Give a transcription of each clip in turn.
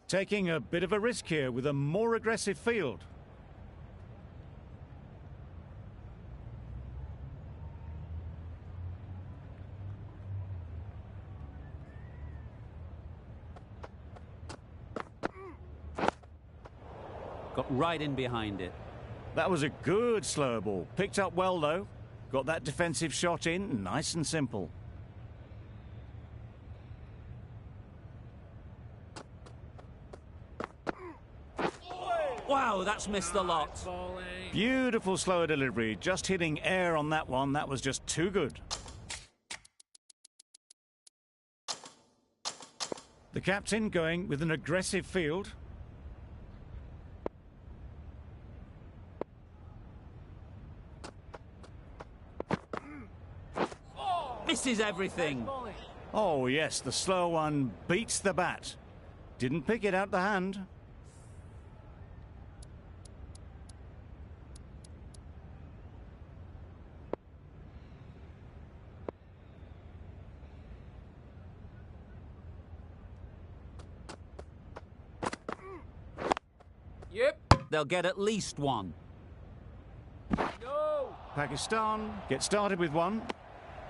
Taking a bit of a risk here with a more aggressive field. Got right in behind it. That was a good slower ball. Picked up well, though. Got that defensive shot in, nice and simple. Wow, that's missed the lot. Beautiful slower delivery. Just hitting air on that one. That was just too good. The captain going with an aggressive field. Misses everything. Oh, yes, the slower one beats the bat. Didn't pick it out the hand. Yep. They'll get at least one. No. Pakistan get started with one.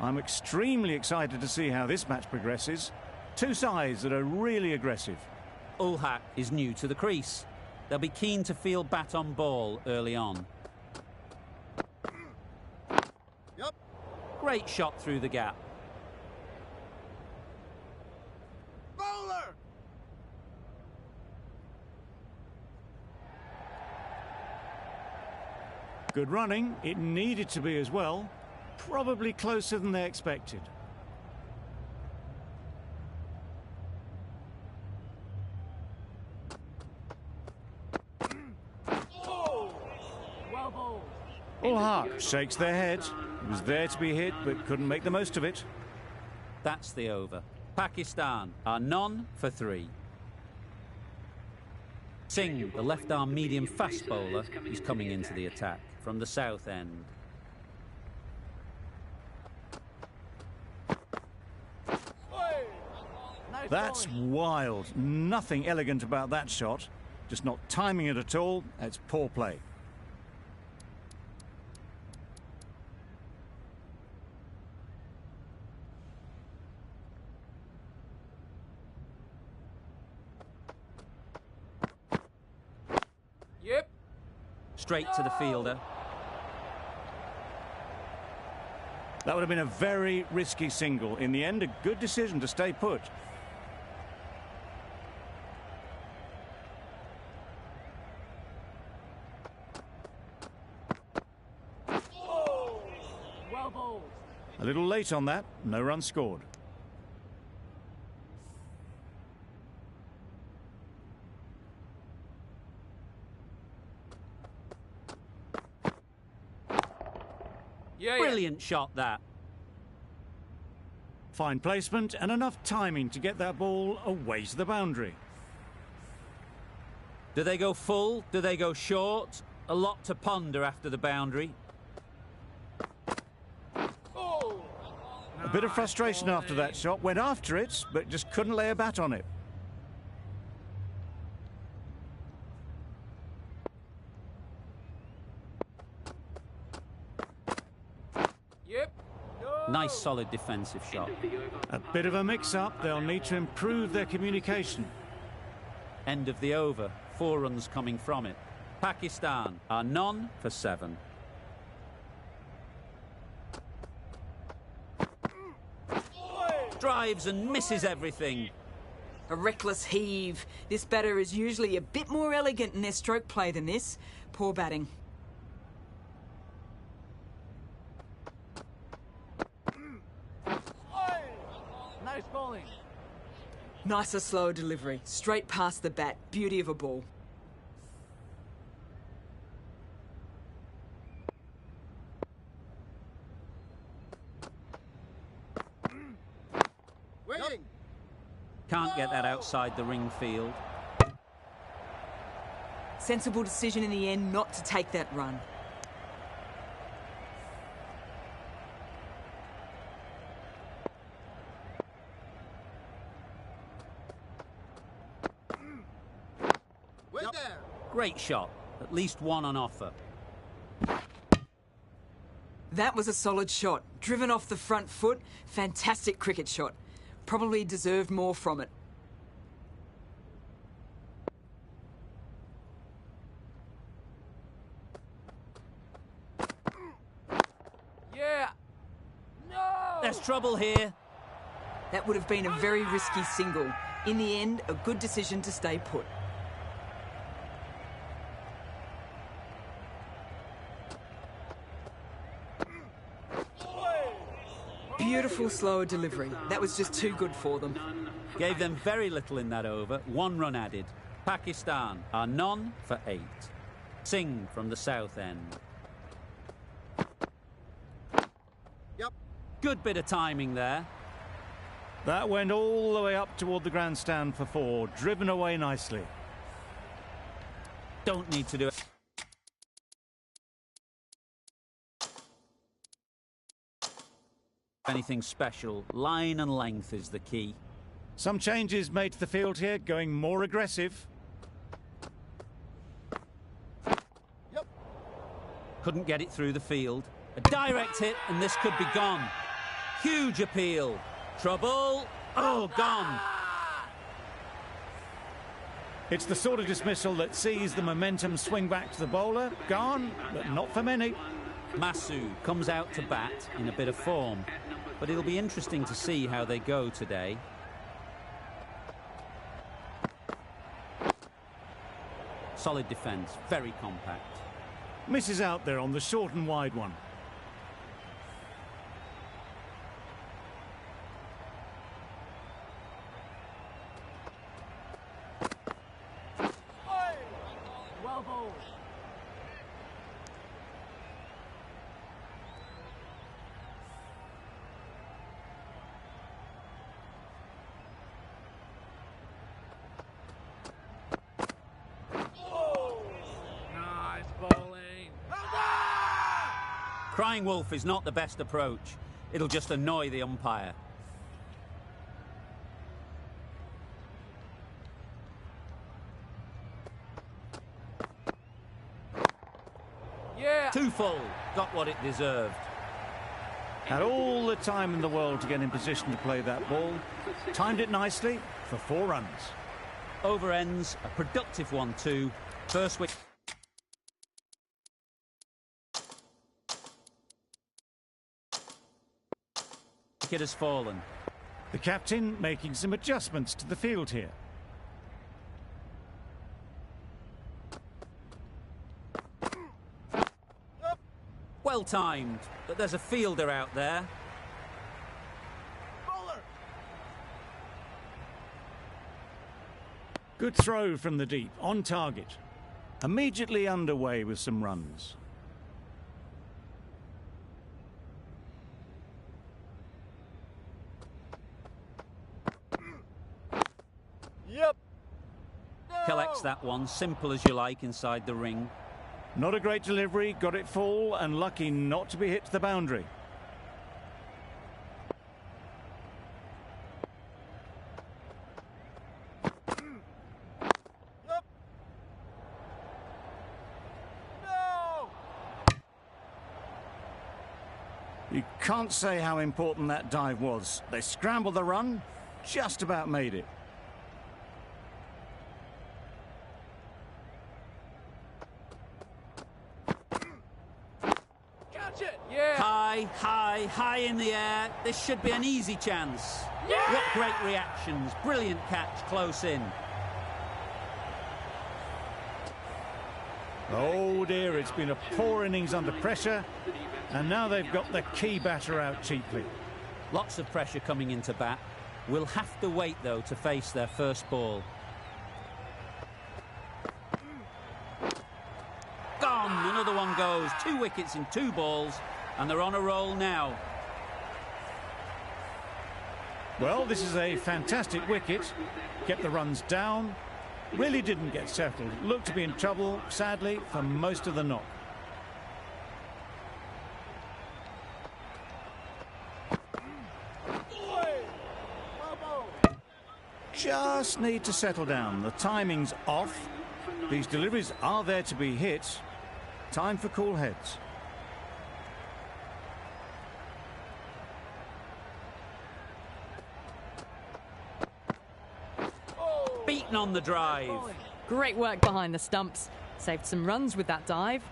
I'm extremely excited to see how this match progresses. Two sides that are really aggressive. Ul Haq is new to the crease. They'll be keen to field bat on ball early on. Yep. Great shot through the gap. Bowler. Good running. It needed to be as well. Probably closer than they expected. Well bowled. Ul Haq shakes their head. He was there to be hit, but couldn't make the most of it. That's the over. Pakistan are none for 3. Singh, the left-arm medium fast bowler, is coming into the attack from the south end. That's wild. Nothing elegant about that shot. Just not timing it at all. It's poor play. Yep. Straight to the fielder. That would have been a very risky single. In the end, a good decision to stay put. Well bowled. A little late on that. No run scored. Yeah. Brilliant shot, that. Fine placement and enough timing to get that ball away to the boundary. Do they go full? Do they go short? A lot to ponder after the boundary. Oh. A bit of frustration after that shot. Went after it, but just couldn't lay a bat on it. Yep. No. Nice solid defensive shot. A bit of a mix-up. They'll need to improve their communication. End of the over. 4 runs coming from it. Pakistan are none for 7. Drives and misses everything. A reckless heave. This batter is usually a bit more elegant in their stroke play than this. Poor batting. Nice bowling. Nicer, slower delivery. Straight past the bat. Beauty of a ball. Waiting. Can't get that outside the ring field. Sensible decision in the end not to take that run. Great shot. At least one on offer. That was a solid shot. Driven off the front foot. Fantastic cricket shot. Probably deserved more from it. Yeah. No! There's trouble here. That would have been a very risky single. In the end, a good decision to stay put. Beautiful slower delivery. That was just too good for them. Gave them very little in that over. 1 run added. Pakistan are none for 8. Singh from the south end. Yep. Good bit of timing there. That went all the way up toward the grandstand for 4, driven away nicely. Don't need to do it. Anything special. Line and length is the key. Some changes made to the field here, going more aggressive. Yep. Couldn't get it through the field. A direct hit and this could be gone. Huge appeal. Trouble. Oh, gone. It's the sort of dismissal that sees the momentum swing back to the bowler. Gone, but not for many. Masood comes out to bat in a bit of form, but it'll be interesting to see how they go today. Solid defence, very compact. Misses out there on the short and wide one. Well bowled. Nice bowling. Crying wolf is not the best approach. It'll just annoy the umpire. Yeah. Too full. Got what it deserved. Had all the time in the world to get in position to play that ball. Timed it nicely for 4 runs. Over ends, a productive 1-2. First wicket. Wicket has fallen. The captain making some adjustments to the field here. Well timed, but there's a fielder out there. Bowler. Good throw from the deep, on target. Immediately underway with some runs. Yep. Collects that one, simple as you like, inside the ring. Not a great delivery, got it full and lucky not to be hit to the boundary. Yep. No. You can't say how important that dive was. They scrambled the run, just about made it. Catch it. Yeah. High, high, high in the air. This should be an easy chance. Yeah! What great reactions. Brilliant catch close in. Oh dear, it's been a poor innings under pressure, and now they've got the key batter out cheaply. Lots of pressure coming into bat. We'll have to wait, though, to face their first ball. Gone! Another one goes. 2 wickets in 2 balls, and they're on a roll now. Well, this is a fantastic wicket. Kept the runs down. Really didn't get settled. Looked to be in trouble, sadly, for most of the knock. Well bowled. Just need to settle down. The timing's off. These deliveries are there to be hit. Time for cool heads. Beaten on the drive. Great work behind the stumps. Saved some runs with that dive.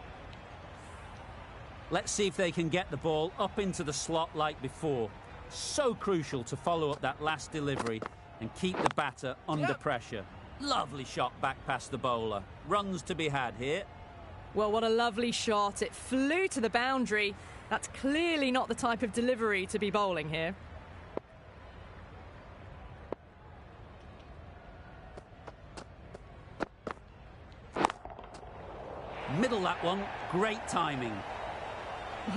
Let's see if they can get the ball up into the slot like before. So crucial to follow up that last delivery and keep the batter under pressure. Lovely shot back past the bowler. Runs to be had here. Well, what a lovely shot. It flew to the boundary. That's clearly not the type of delivery to be bowling here. Middle that one. Great timing.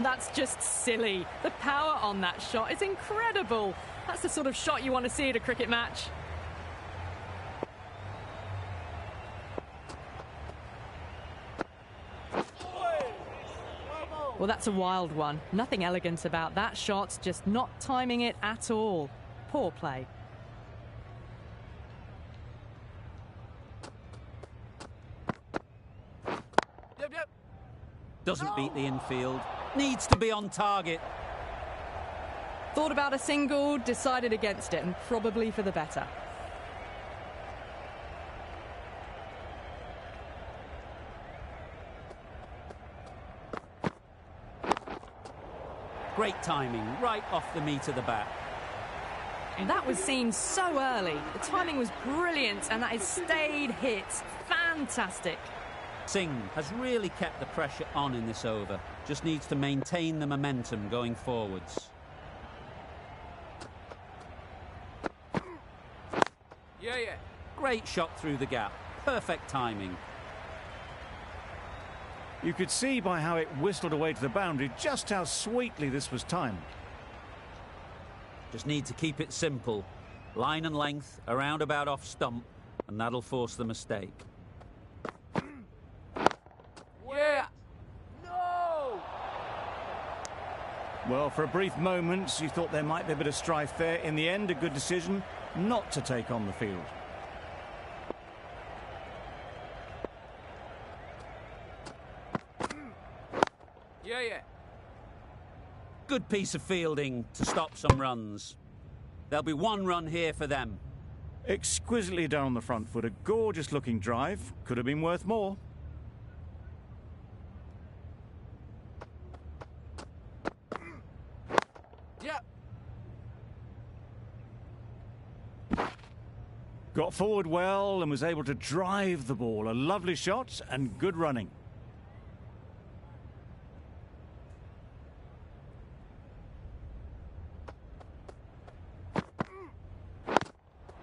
That's just silly. The power on that shot is incredible. That's the sort of shot you want to see at a cricket match. Well, that's a wild one. Nothing elegant about that shot, just not timing it at all. Poor play. Yep. Doesn't beat the infield. Needs to be on target. Thought about a single, decided against it, and probably for the better. Great timing, right off the meat of the bat. That was seen so early. The timing was brilliant, and that has stayed hit. Fantastic. Singh has really kept the pressure on in this over. Just needs to maintain the momentum going forwards. Yeah. Great shot through the gap. Perfect timing. You could see by how it whistled away to the boundary just how sweetly this was timed. Just need to keep it simple. Line and length, around about off stump, and that'll force the mistake. Yeah. No! Well, for a brief moment, you thought there might be a bit of strife there. In the end, a good decision not to take on the field. Yeah. Good piece of fielding to stop some runs. There'll be one run here for them. Exquisitely done on the front foot. A gorgeous looking drive. Could have been worth more. Yep. Got forward well and was able to drive the ball. A lovely shot and good running.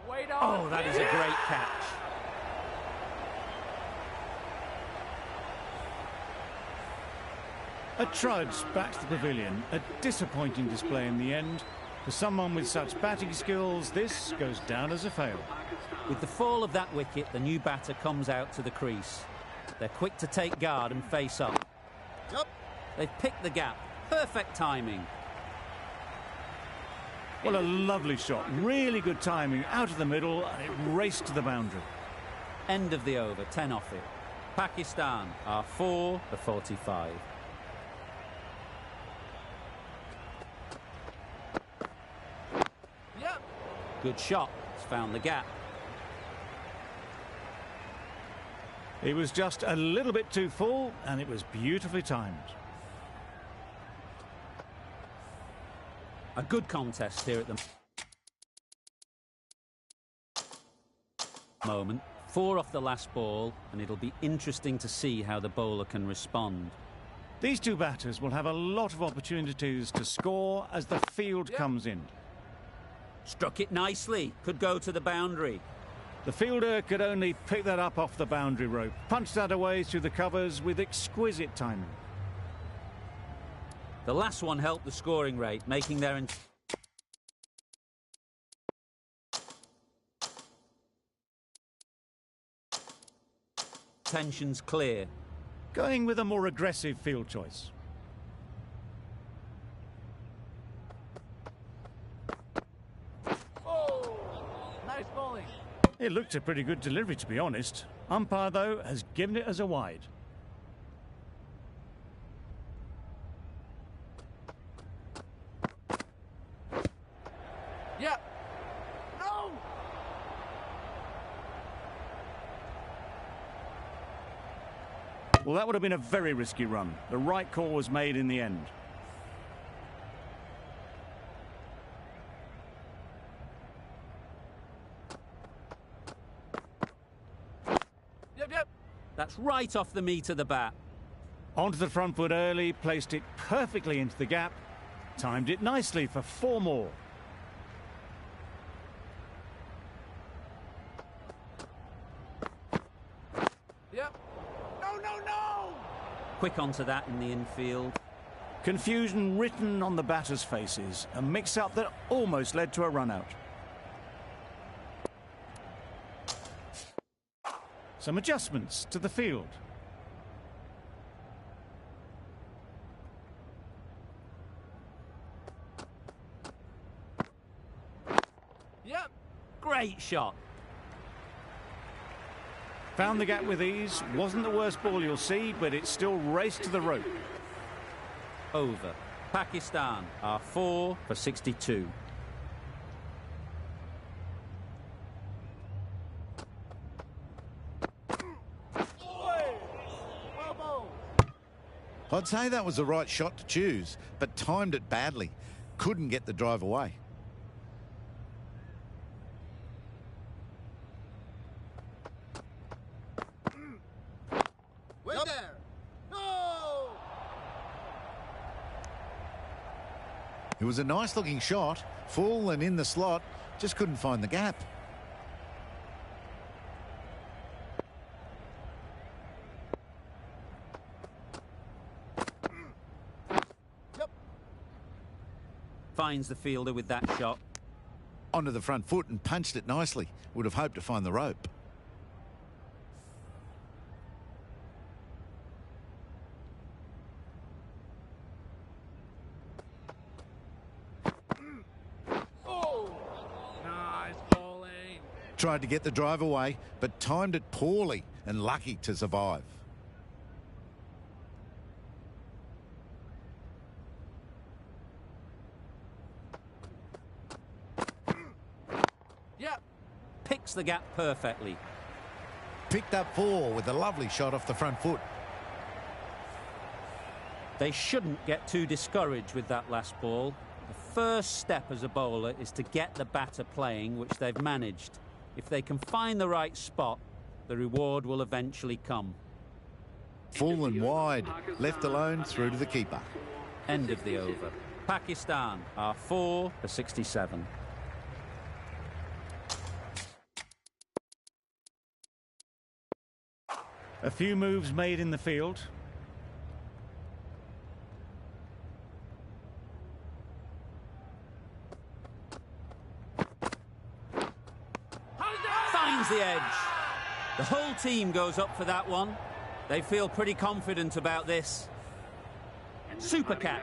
Wait on. Oh, that is a great catch. A trudge back to the pavilion. A disappointing display in the end. For someone with such batting skills, this goes down as a fail. With the fall of that wicket, the new batter comes out to the crease. They're quick to take guard and face up. Yep. They've picked the gap. Perfect timing. Well, a lovely shot. Really good timing. Out of the middle, and it raced to the boundary. End of the over, 10 off it. Pakistan are 4 for 45. Yep. Good shot. It's found the gap. It was just a little bit too full, and it was beautifully timed. A good contest here at the moment. 4 off the last ball, and it'll be interesting to see how the bowler can respond. These two batters will have a lot of opportunities to score as the field comes in. Struck it nicely. Could go to the boundary. The fielder could only pick that up off the boundary rope. Punched that away through the covers with exquisite timing. The last one helped the scoring rate, making their intentions clear. Going with a more aggressive field choice. Oh, nice bowling. It looked a pretty good delivery, to be honest. Umpire, though, has given it as a wide. Yeah. No. Well, that would have been a very risky run. The right call was made in the end. Yep, yep. That's right off the meat of the bat. Onto the front foot early, placed it perfectly into the gap, timed it nicely for 4 more. Yep. No, no, no. Quick onto that in the infield. Confusion written on the batters' faces, a mix-up that almost led to a run-out. Some adjustments to the field. Yep. Great shot. Found the gap with ease. Wasn't the worst ball you'll see, but it still raced to the rope. Over. Pakistan are 4 for 62. Well bowled. I'd say that was the right shot to choose, but timed it badly. Couldn't get the drive away. Wait there. No. It was a nice looking shot, full and in the slot, just couldn't find the gap. Yep. Finds the fielder with that shot. Onto the front foot and punched it nicely. Would have hoped to find the rope. Oh. Nice bowling. Tried to get the drive away, but timed it poorly and lucky to survive. Yep. Picks the gap perfectly. Picked up 4 with a lovely shot off the front foot. They shouldn't get too discouraged with that last ball. The first step as a bowler is to get the batter playing, which they've managed. If they can find the right spot, the reward will eventually come. Full and wide, left alone through to the keeper. End of the over. Pakistan are 4 for 67. A few moves made in the field. Finds the edge. The whole team goes up for that one. They feel pretty confident about this. Super catch.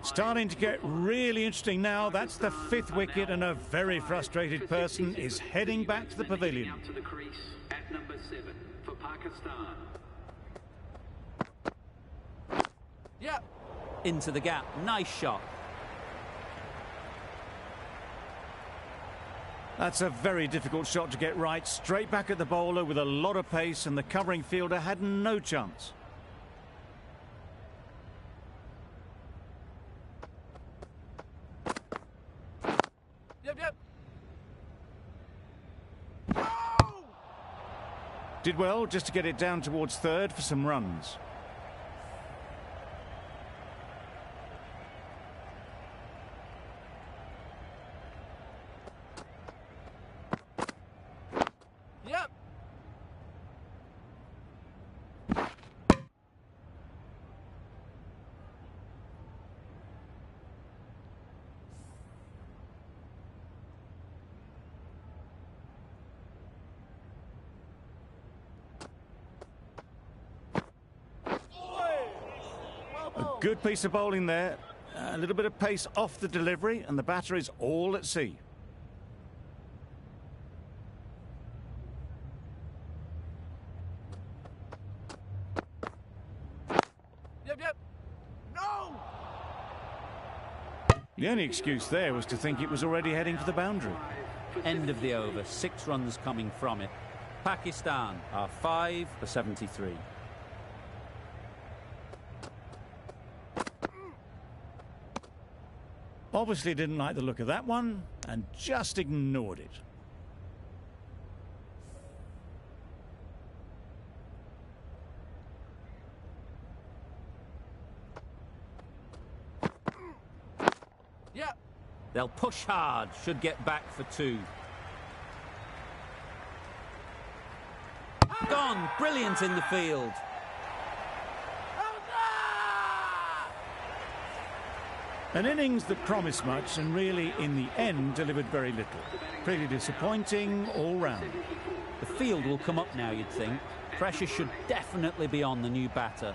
Starting to get really interesting now. That's the 5th wicket, and a very frustrated person is heading back to the pavilion. To the crease at number 7 for Pakistan. Yep. Into the gap. Nice shot. That's a very difficult shot to get right. Straight back at the bowler with a lot of pace, and the covering fielder had no chance. Yep, yep. Did well just to get it down towards 3rd for some runs. Yep. A good piece of bowling there. A little bit of pace off the delivery, and the batter is all at sea. Yep, yep. No! The only excuse there was to think it was already heading for the boundary. End of the over. 6 runs coming from it. Pakistan are 5 for 73. Obviously didn't like the look of that one and just ignored it. Yep. They'll push hard, should get back for 2. Gone, brilliant in the field. An innings that promised much and really, in the end, delivered very little. Pretty disappointing all round. The field will come up now, you'd think. Pressure should definitely be on the new batter,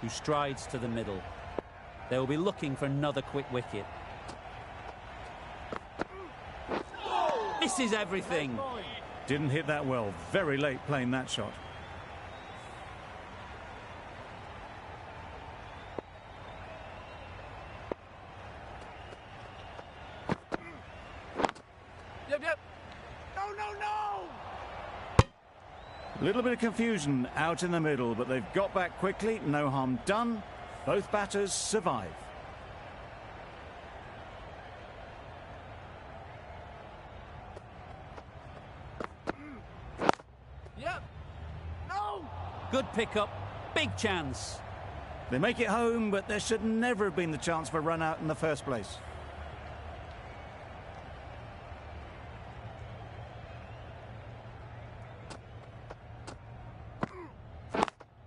who strides to the middle. They will be looking for another quick wicket. Misses everything. Didn't hit that well. Very late playing that shot. Yep, yep. No, no, no! A little bit of confusion out in the middle, but they've got back quickly. No harm done. Both batters survive. Yep. No! Good pickup, big chance. They make it home, but there should never have been the chance for a run out in the first place.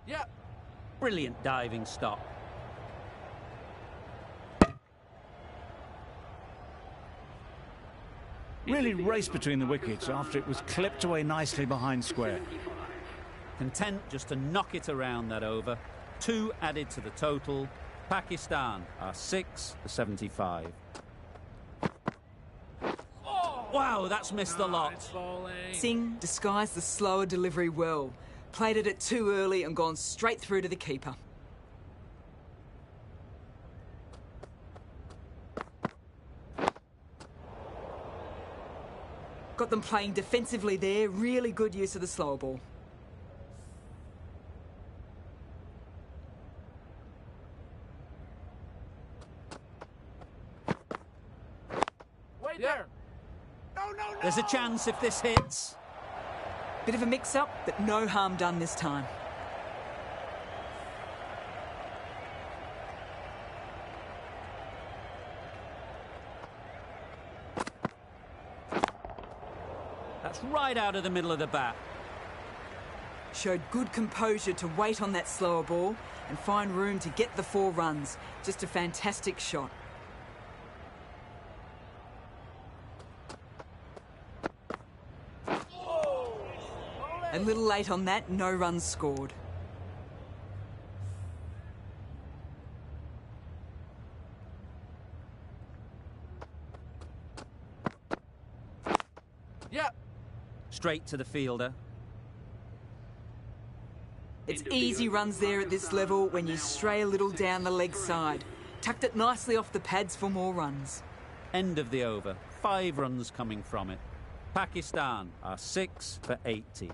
Yep. Brilliant diving stop. Really raced between the wickets after it was clipped away nicely behind square. Content just to knock it around that over. 2 added to the total. Pakistan are 6 for 75. Wow, that's missed the lot. Nice bowling. Singh disguised the slower delivery well. Played it too early and gone straight through to the keeper. Got them playing defensively there. Really good use of the slower ball. Wait there. No, no, no! There's a chance if this hits. Bit of a mix-up, but no harm done this time. That's right out of the middle of the bat. Showed good composure to wait on that slower ball and find room to get the 4 runs. Just a fantastic shot. A little late on that, no runs scored. Yep. Straight to the fielder. It's easy runs there at this level when you stray a little down the leg side. Tucked it nicely off the pads for more runs. End of the over. 5 runs coming from it. Pakistan are 6 for 80.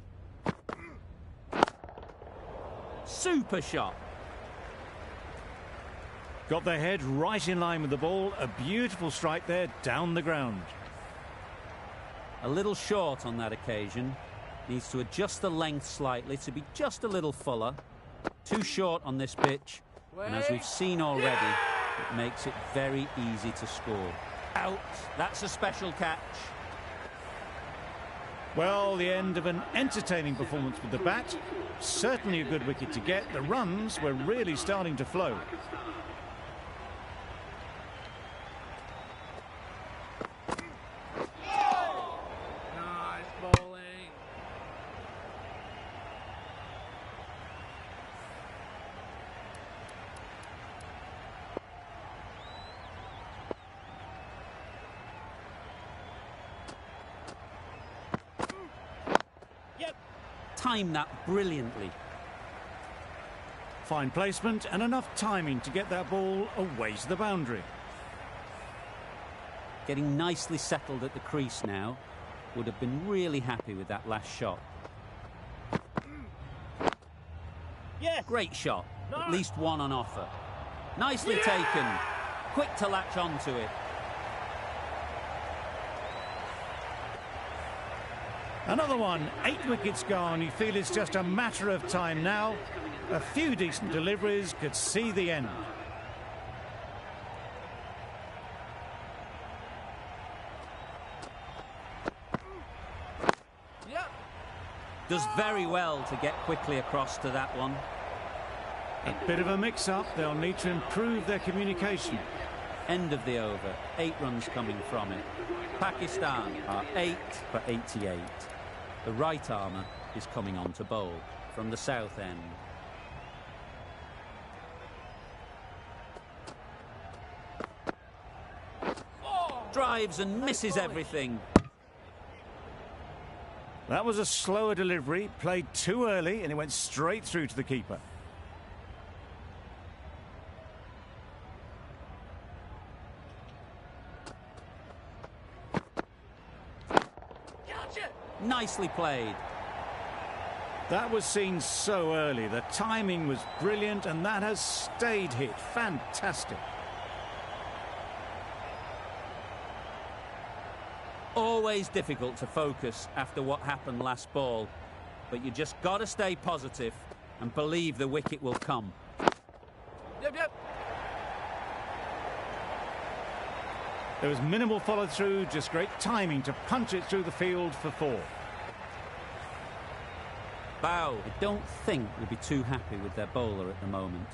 Super shot. Got their head right in line with the ball. A beautiful strike there down the ground. A little short on that occasion. Needs to adjust the length slightly to be just a little fuller. Too short on this pitch. And as we've seen already, it makes it very easy to score. Out. That's a special catch. Well, the end of an entertaining performance with the bat. Certainly a good wicket to get. The runs were really starting to flow. Nice bowling. Timed that brilliantly. Fine placement and enough timing to get that ball away to the boundary. Getting nicely settled at the crease now. Would have been really happy with that last shot. Yes. Great shot. Nice. At least one on offer. Nicely taken. Quick to latch onto it. Another one, 8 wickets gone. You feel it's just a matter of time now. A few decent deliveries could see the end. Yep. Does very well to get quickly across to that one. A bit of a mix-up. They'll need to improve their communication. End of the over. 8 runs coming from it. Pakistan are 8 for 88. The right armour is coming on to bowl from the south end. Drives and misses everything. That was a slower delivery, played too early, and it went straight through to the keeper. Nicely played. That was seen so early. The timing was brilliant, and that has stayed hit. Fantastic. Always difficult to focus after what happened last ball, but you just got to stay positive and believe the wicket will come. Yep. There was minimal follow-through, just great timing to punch it through the field for 4. Bow, I don't think will be too happy with their bowler at the moment.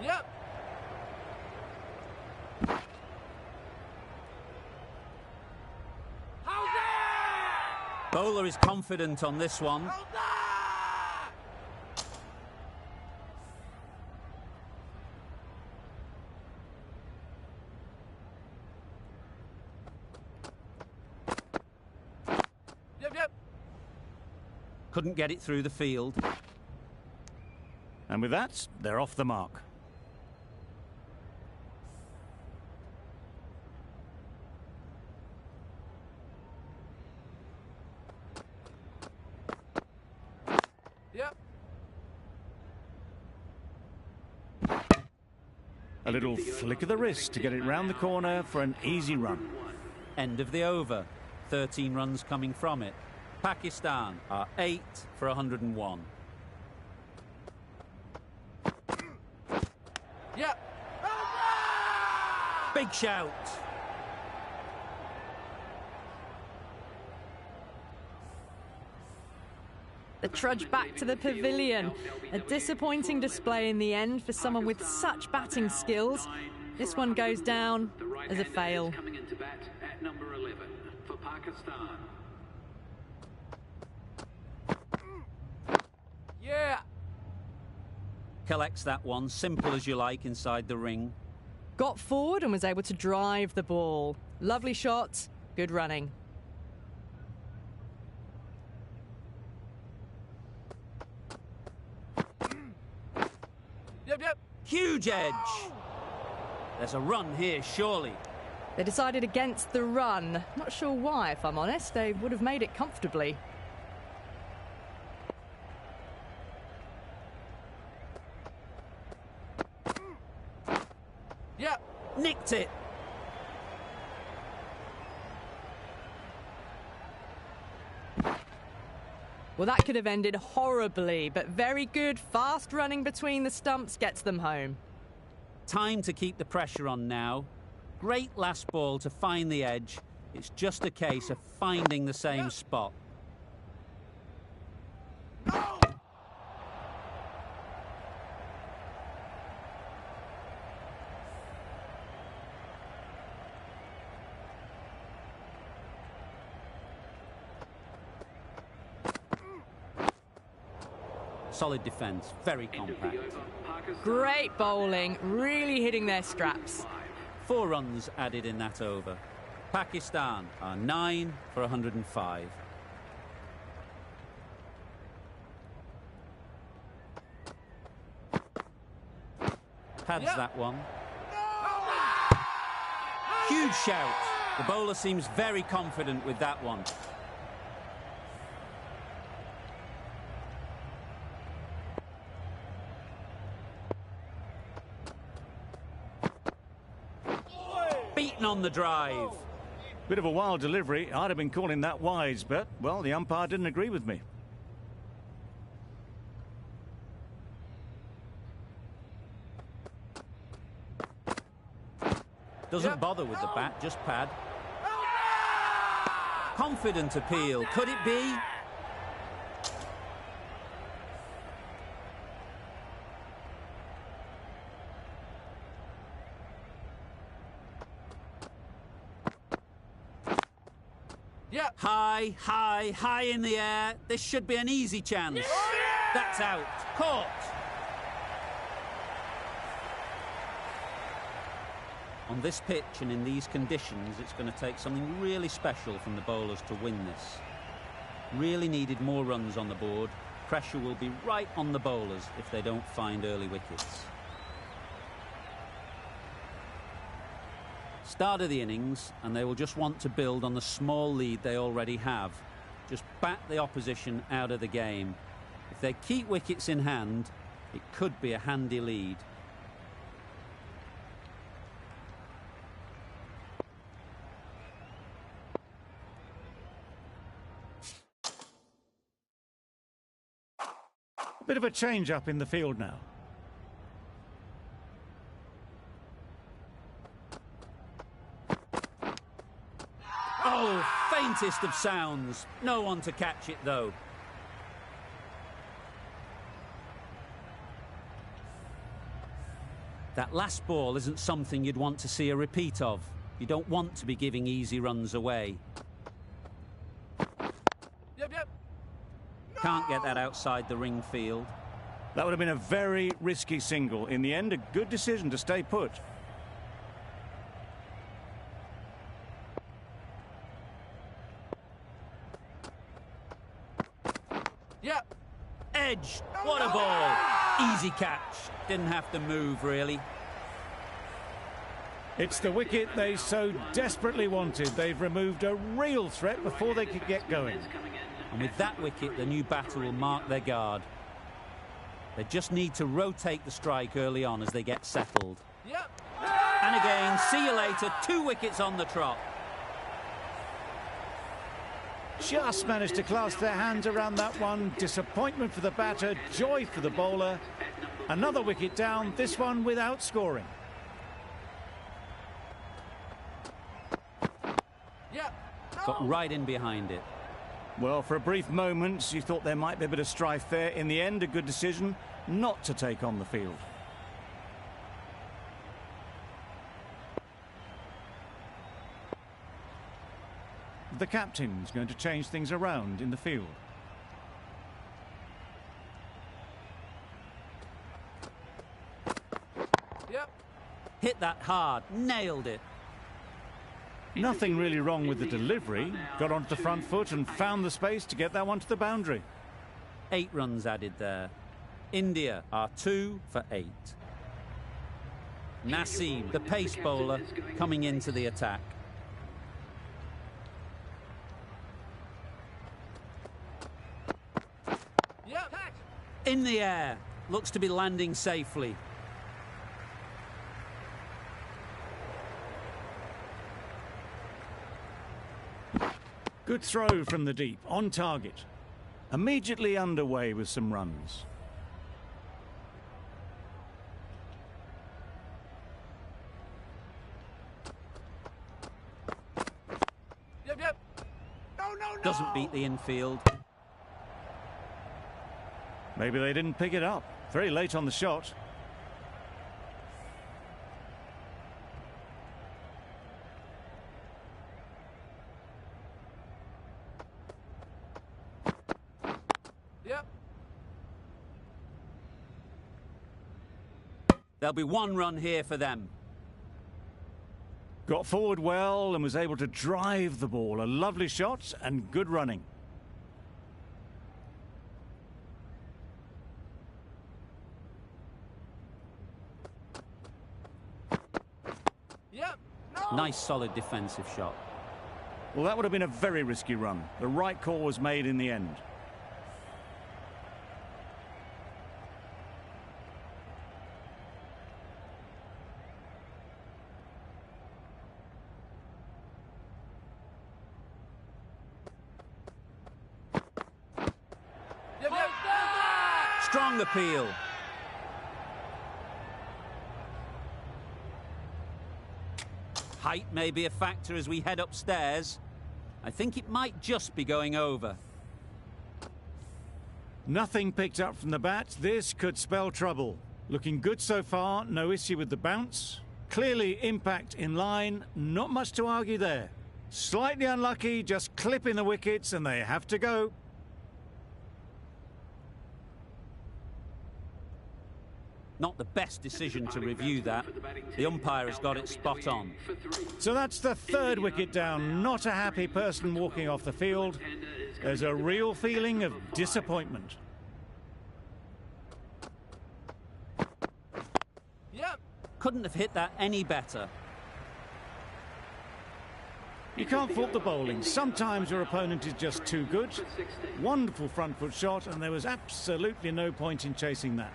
Yep. How's that? Bowler is confident on this one. How's that? Yep. Couldn't get it through the field. And with that, they're off the mark. Yep. A little flick of the wrist to get it round the corner for an easy run. End of the over. 13 runs coming from it. Pakistan are 8 for 101. Yep. Big shout. The trudge back to the pavilion. A disappointing display in the end for someone with such batting skills. This one goes down as a fail. Coming into bat at number 11 for Pakistan. Yeah. Collects that one, simple as you like, inside the ring. Got forward and was able to drive the ball. Lovely shot, good running. Yep. Huge edge. There's a run here, surely. They decided against the run. Not sure why, if I'm honest. They would have made it comfortably. Yep. Nicked it. Well, that could have ended horribly, but very good. Fast running between the stumps gets them home. Time to keep the pressure on now. Great last ball to find the edge. It's just a case of finding the same spot. Solid defence, very compact. Great bowling, really hitting their straps. 4 runs added in that over. Pakistan are 9 for 105. Pads that one. Huge shout. The bowler seems very confident with that one. Beaten on the drive. Bit of a wild delivery. I'd have been calling that wise, but, well, the umpire didn't agree with me. Doesn't bother with the bat, just pad. Confident appeal. Could it be? Yeah. High, high, high in the air. This should be an easy chance. That's out. Caught. On this pitch and in these conditions, it's going to take something really special from the bowlers to win this. Really needed more runs on the board. Pressure will be right on the bowlers if they don't find early wickets. Start of the innings, and they will just want to build on the small lead they already have. Just bat the opposition out of the game. If they keep wickets in hand, it could be a handy lead. A bit of a change-up in the field now. Oh, faintest of sounds. No one to catch it, though. That last ball isn't something you'd want to see a repeat of. You don't want to be giving easy runs away. Yep. Can't get that outside the ring field. That would have been a very risky single. In the end, a good decision to stay put. Yep. Edge. What a ball. Easy catch. Didn't have to move, really. It's the wicket they so desperately wanted. They've removed a real threat before they could get going. And with that wicket, the new batter will mark their guard. They just need to rotate the strike early on as they get settled. Yep. And again, see you later. 2 wickets on the trot. Just managed to clasp their hands around that one. Disappointment for the batter, joy for the bowler. Another wicket down, this one without scoring. Yep. Got right in behind it. Well, for a brief moment, you thought there might be a bit of strife there. In the end, a good decision not to take on the field. The captain's going to change things around in the field. Yep. Hit that hard. Nailed it. Nothing really wrong with the delivery. Got onto the front foot and found the space to get that one to the boundary. 8 runs added there. India are 2 for 8. Naseem, the pace bowler, coming into the attack. Yep. In the air. Looks to be landing safely. Good throw from the deep, on target. Immediately underway with some runs. Yep. No. Doesn't beat the infield. Maybe they didn't pick it up. Very late on the shot. Yep. There'll be 1 run here for them. Got forward well and was able to drive the ball. A lovely shot and good running. Yep. No. Nice solid defensive shot. Well, that would have been a very risky run. The right call was made in the end. Yep, yep. Strong appeal. Height may be a factor as we head upstairs. I think it might just be going over. Nothing picked up from the bat. This could spell trouble. Looking good so far. No issue with the bounce. Clearly impact in line. Not much to argue there. Slightly unlucky, just clipping the wickets and they have to go. Not the best decision to review that. The umpire has got it spot on. So that's the 3rd wicket down. Not a happy person walking off the field. There's a real feeling of disappointment. Yep. Couldn't have hit that any better. You can't fault the bowling. Sometimes your opponent is just too good. Wonderful front foot shot, and there was absolutely no point in chasing that.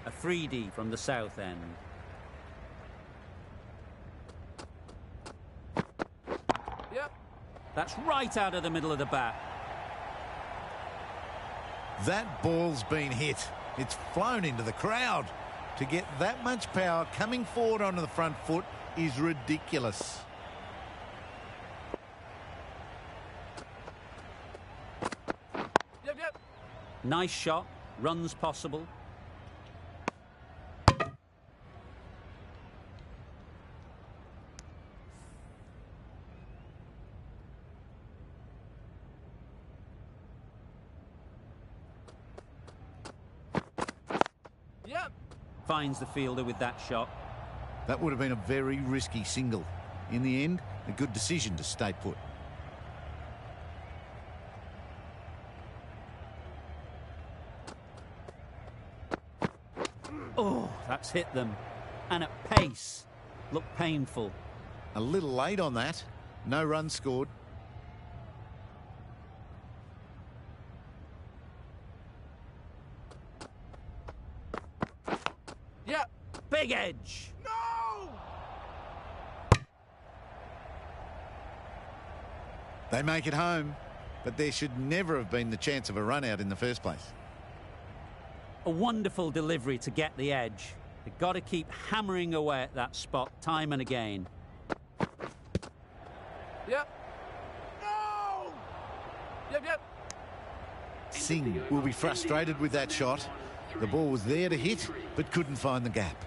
A 3D from the south end. Yep. That's right out of the middle of the bat. That ball's been hit. It's flown into the crowd. To get that much power coming forward onto the front foot is ridiculous. Yep, yep. Nice shot. Runs possible. Yep. Finds the fielder with that shot. That would have been a very risky single. In the end, a good decision to stay put. Oh, that's hit them. And at pace. Looked painful. A little late on that. No runs scored. Yep. Big edge. No. They make it home, but there should never have been the chance of a run out in the first place. A wonderful delivery to get the edge. They've got to keep hammering away at that spot time and again. Yep. No. Yep, yep. Singh will be frustrated with that shot. The ball was there to hit, but couldn't find the gap.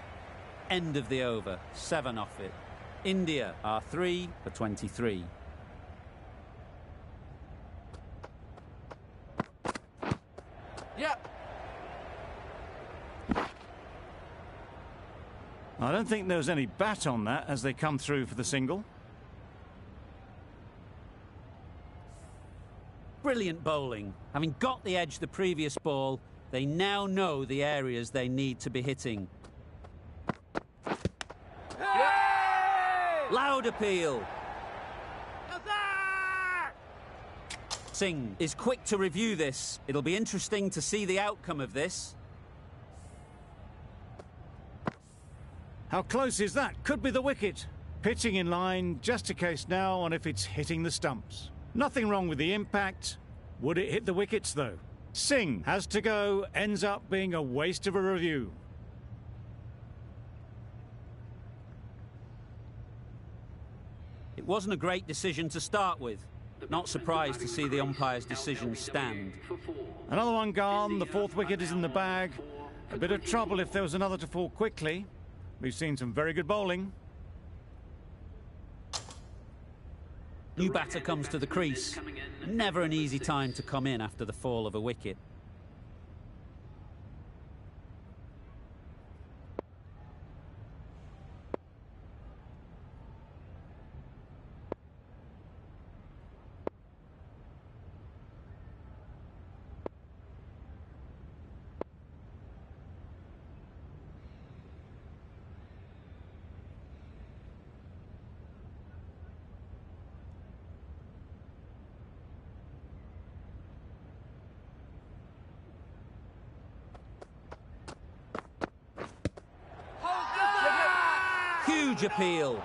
End of the over. 7 off it. India are 3 for 23. Yep. I don't think there was any bat on that as they come through for the single. Brilliant bowling. Having got the edge the previous ball, they now know the areas they need to be hitting. Hey! Loud appeal. How's that? Singh is quick to review this. It'll be interesting to see the outcome of this. How close is that? Could be the wicket. Pitching in line, just a case now on if it's hitting the stumps. Nothing wrong with the impact. Would it hit the wickets, though? Singh has to go, ends up being a waste of a review. It wasn't a great decision to start with. Not surprised to see the umpire's decision stand. Another one gone. The 4th wicket is in the bag. A bit of trouble if there was another to fall quickly. We've seen some very good bowling. New batter comes to the crease. Never an easy time to come in after the fall of a wicket. Huge appeal.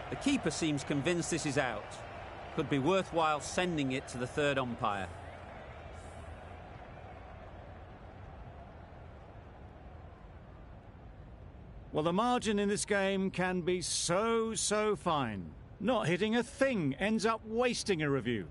The keeper seems convinced this is out. Could be worthwhile sending it to the third umpire. Well, the margin in this game can be so fine. Not hitting a thing ends up wasting a review.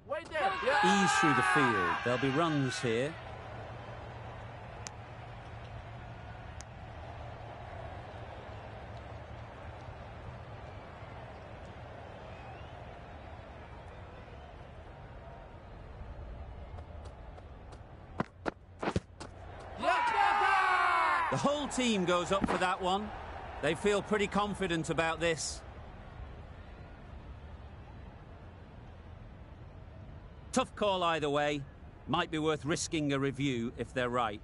Way down. Yeah. Ease through the field. There'll be runs here. The whole team goes up for that one. They feel pretty confident about this. Tough call either way. Might be worth risking a review if they're right.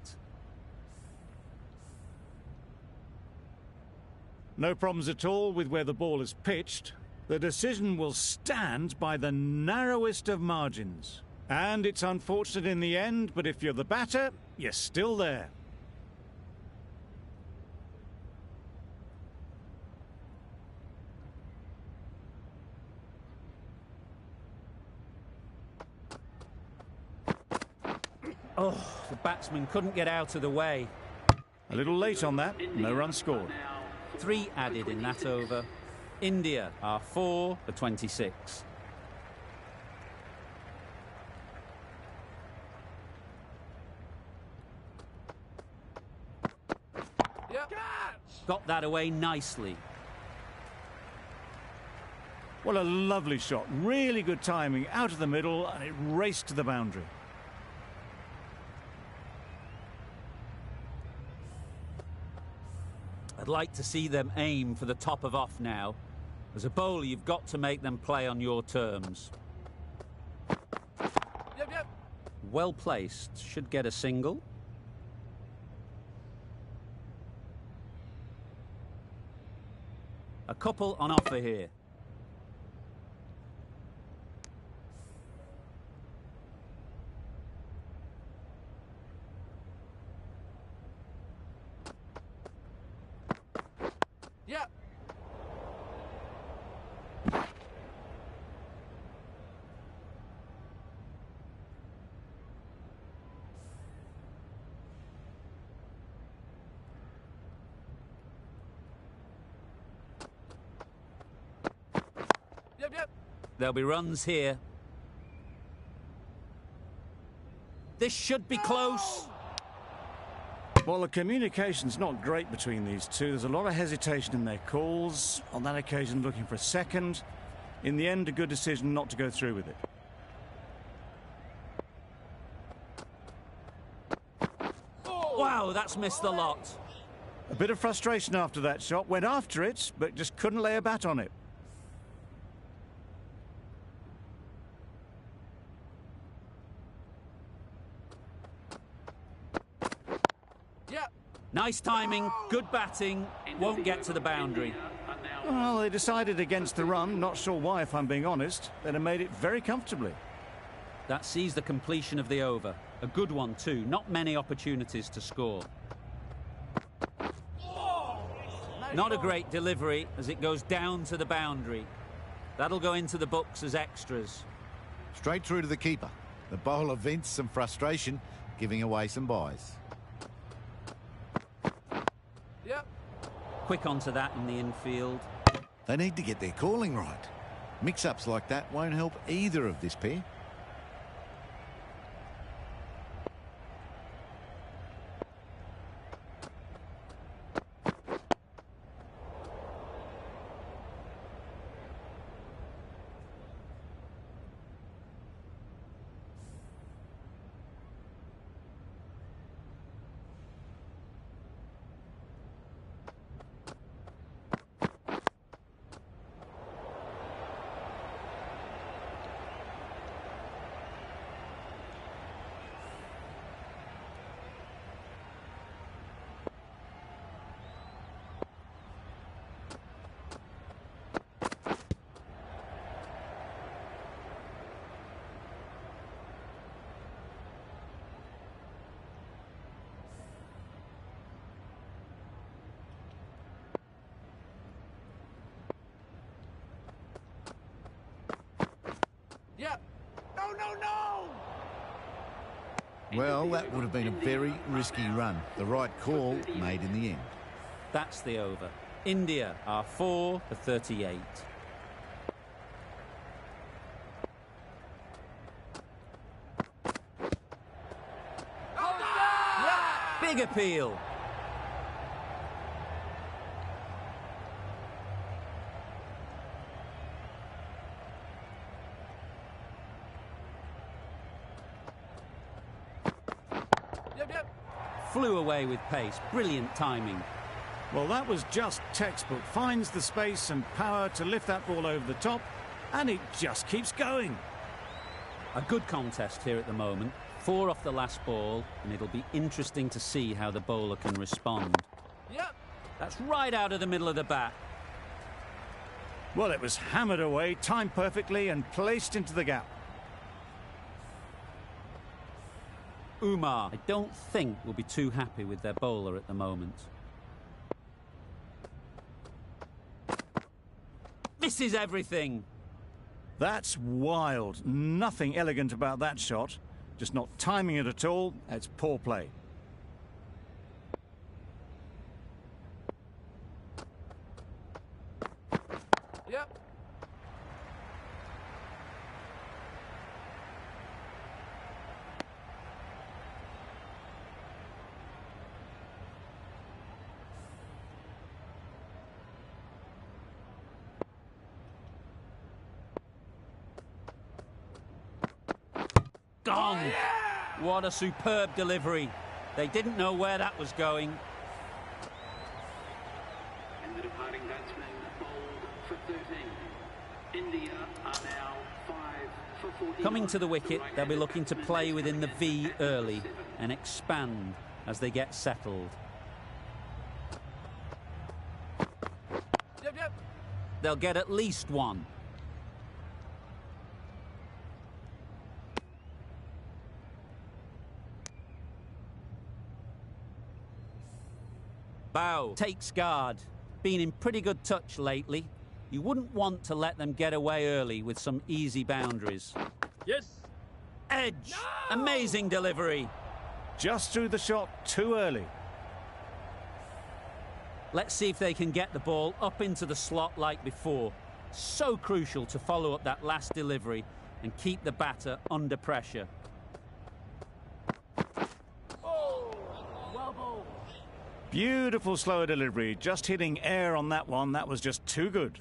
No problems at all with where the ball is pitched. The decision will stand by the narrowest of margins. And it's unfortunate in the end, but if you're the batter, you're still there. Oh, the batsman couldn't get out of the way. A little late on that, no run scored. 3 added in that over. India are 4 for 26. Yeah. Got that away nicely. What a lovely shot. Really good timing out of the middle, and it raced to the boundary. I'd like to see them aim for the top of off now. As a bowler, you've got to make them play on your terms. Yep. Well placed. Should get a single. A couple on offer here. Yeah. Yep. There'll be runs here. This should be close. Well, the communication's not great between these two. There's a lot of hesitation in their calls. On that occasion, looking for a second. In the end, a good decision not to go through with it. Wow, that's missed the lot. A bit of frustration after that shot. Went after it, but just couldn't lay a bat on it. Yeah. Nice timing, good batting, won't get to the boundary. Well, they decided against the run. Not sure why, if I'm being honest. They'd have made it very comfortably. That sees the completion of the over. A good one too, not many opportunities to score. Not a great delivery as it goes down to the boundary. That'll go into the books as extras. Straight through to the keeper. The bowler vents some frustration, giving away some byes. Yep. Quick onto that in the infield. They need to get their calling right. Mix-ups like that won't help either of this pair. Yep. No, no, no! Well, that would have been a very risky run. The right call made in the end. That's the over. India are 4 for 38. Big appeal. Yep, yep. Flew away with pace. Brilliant timing. Well, that was just textbook. Finds the space and power to lift that ball over the top, and it just keeps going. A good contest here at the moment. 4 off the last ball, and it'll be interesting to see how the bowler can respond. Yep. That's right out of the middle of the bat. Well, it was hammered away, timed perfectly, and placed into the gap. Umar, I don't think will be too happy with their bowler at the moment. This is everything. That's wild. Nothing elegant about that shot. Just not timing it at all. It's poor play. Yep. Gone. What a superb delivery. They didn't know where that was going. And the departing batsman bowled for 13. India are now 5 for 40. Coming to the wicket, they'll be looking to play within the V early and expand as they get settled. Yep, yep. They'll get at least one. Bow takes guard. Been in pretty good touch lately. You wouldn't want to let them get away early with some easy boundaries. Yes. Edge. Amazing delivery. Just threw the shot too early. Let's see if they can get the ball up into the slot like before. So crucial to follow up that last delivery and keep the batter under pressure. Beautiful slower delivery. Just hitting air on that one. That was just too good.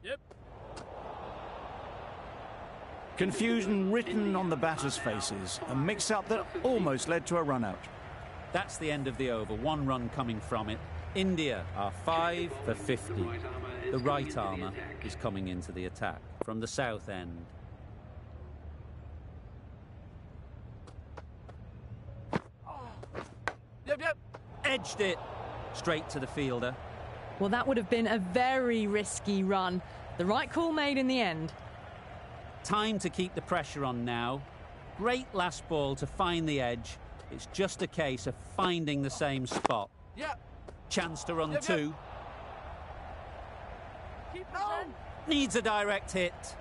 Yep. Confusion written on the batters' faces. A mix-up that almost led to a run-out. That's the end of the over. 1 run coming from it. India are 5 for 50. The right armour is coming into the attack from the south end. Yep, yep. Edged it straight to the fielder. Well, that would have been a very risky run. The right call made in the end. Time to keep the pressure on now. Great last ball to find the edge. It's just a case of finding the same spot. Yep. Chance to run Yep, 2. Keep Needs a direct hit.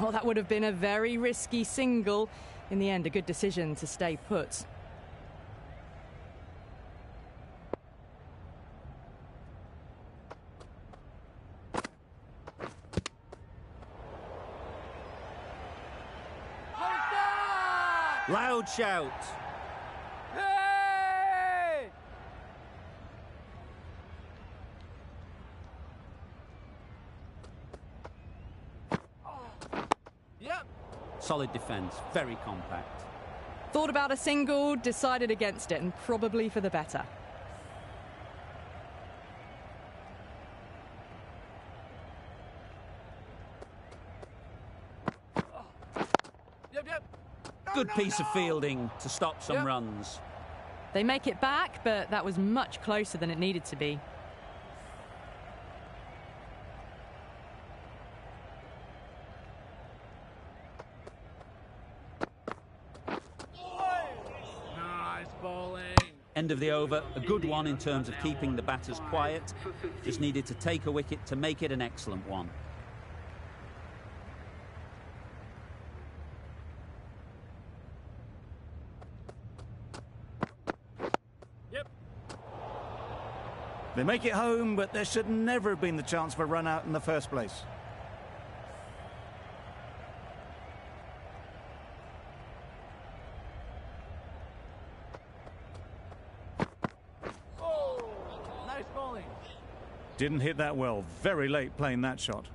Oh, that would have been a very risky single. In the end, a good decision to stay put. Loud shout. Hey! Solid defence, very compact. Thought about a single, decided against it, and probably for the better. Yep, yep. Good piece of fielding to stop some Yep. runs. They make it back, but that was much closer than it needed to be. Nice bowling. End of the over, a good one in terms of keeping the batters quiet. Just needed to take a wicket to make it an excellent one. Yep. They make it home, but there should never have been the chance for a run out in the first place. Oh, nice bowling. Didn't hit that well. Very late playing that shot.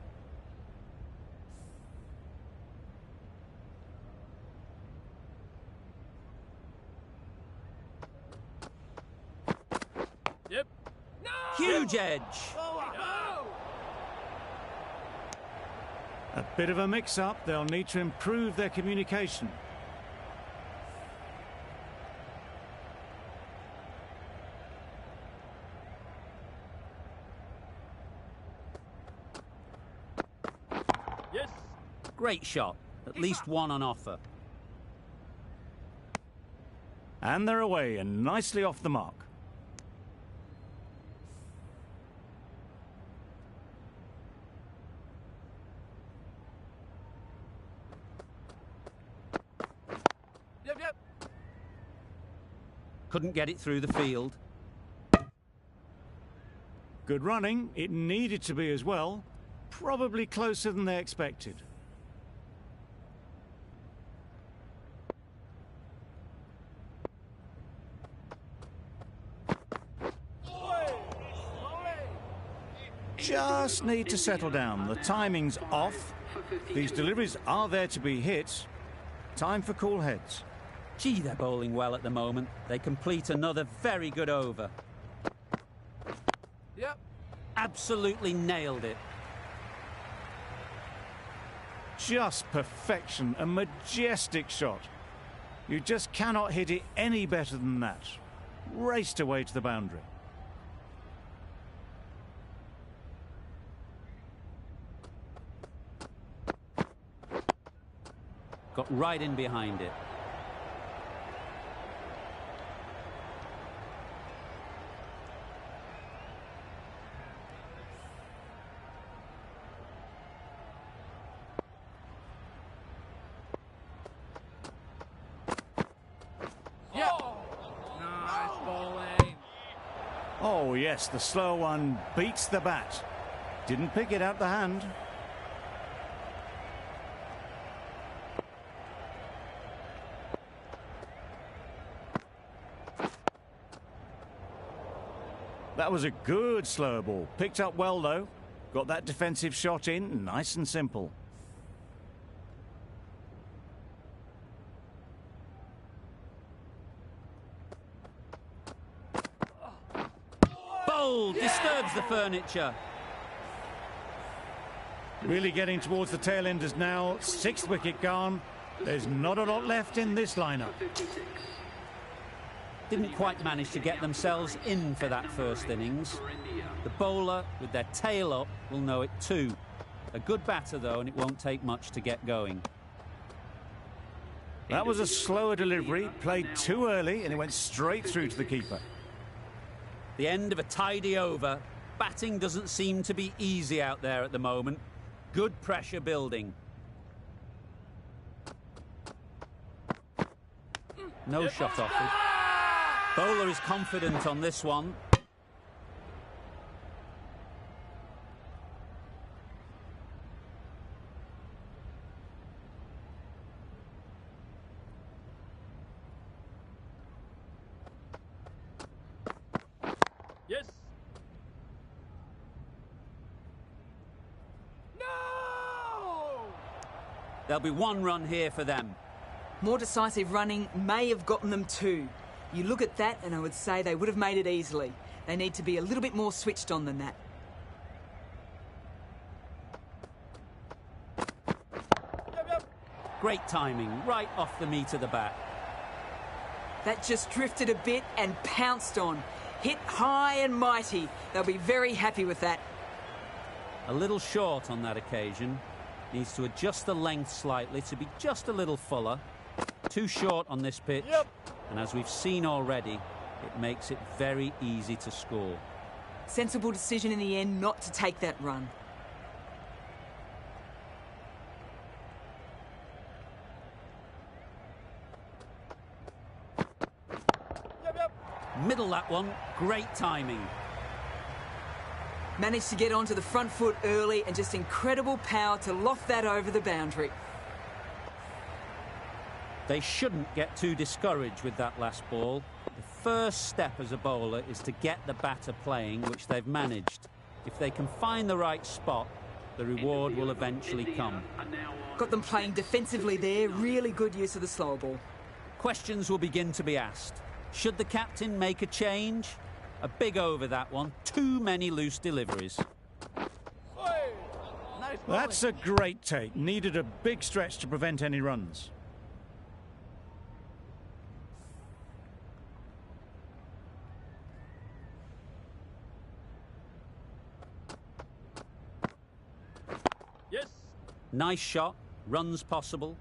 Yep. No! Huge edge. Oh. A bit of a mix-up. They'll need to improve their communication. Yes. Great shot. At least one on offer. And they're away and nicely off the mark. Yep, yep. Couldn't get it through the field. Good running. It needed to be as well. Probably closer than they expected. Just need to settle down. The timing's off. These deliveries are there to be hit. Time for cool heads. Gee, they're bowling well at the moment. They complete another very good over. Yep. Absolutely nailed it. Just perfection. A majestic shot. You just cannot hit it any better than that. Raced away to the boundary. Got right in behind it. Yep. Nice bowling. Oh yes, the slow one beats the bat. Didn't pick it out the hand. That was a good slower ball. Picked up well though. Got that defensive shot in, nice and simple. Bold, disturbs the furniture. Really getting towards the tail enders now. Sixth wicket gone. There's not a lot left in this lineup. Didn't quite manage to get themselves in for that first innings. The bowler, with their tail up, will know it too. A good batter, though, and it won't take much to get going. That was a slower delivery, played too early, and it went straight through to the keeper. The end of a tidy over. Batting doesn't seem to be easy out there at the moment. Good pressure building. No shot offered. Bowler is confident on this one. Yes. No! There'll be 1 run here for them. More decisive running may have gotten them 2. You look at that and I would say they would have made it easily. They need to be a little bit more switched on than that. Great timing, right off the meat of the bat. That just drifted a bit and pounced on. Hit high and mighty. They'll be very happy with that. A little short on that occasion. Needs to adjust the length slightly to be just a little fuller. Too short on this pitch. And as we've seen already, it makes it very easy to score. Sensible decision in the end not to take that run. Middle that one, great timing. Managed to get onto the front foot early and just incredible power to loft that over the boundary. They shouldn't get too discouraged with that last ball. The first step as a bowler is to get the batter playing, which they've managed. If they can find the right spot, the reward will eventually come. Got them playing defensively there, really good use of the slower ball. Questions will begin to be asked. Should the captain make a change? A big over that one. Too many loose deliveries. That's a great take. Needed a big stretch to prevent any runs. Yes. Nice shot. Runs possible.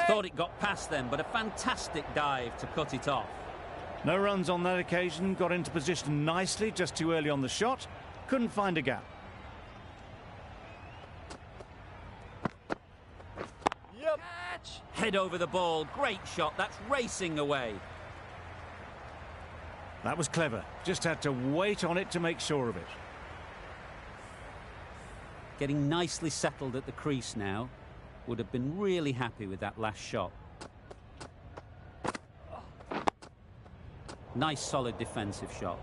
Thought it got past them, but a fantastic dive to cut it off. No runs on that occasion. Got into position nicely, just too early on the shot. Couldn't find a gap. Catch. Head over the ball. Great shot. That's racing away. That was clever. Just had to wait on it to make sure of it. Getting nicely settled at the crease now. Would have been really happy with that last shot. Nice solid defensive shot.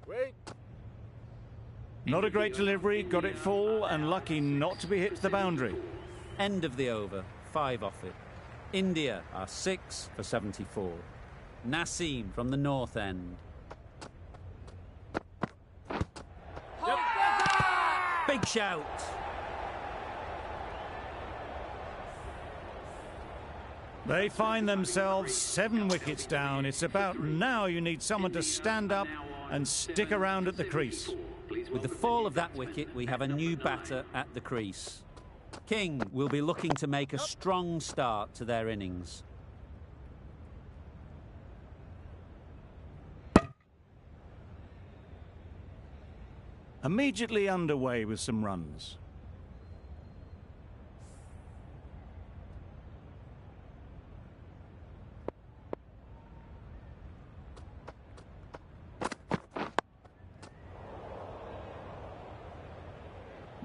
Wait. Not a great delivery. Got it full and lucky not to be hit to the boundary. End of the over. 5 off it. India are 6 for 74. Naseem from the north end. Big shout. They find themselves 7 wickets down. It's about now you need someone to stand up and stick around at the crease. With the fall of that wicket, we have a new batter at the crease. King will be looking to make a strong start to their innings. Immediately underway with some runs.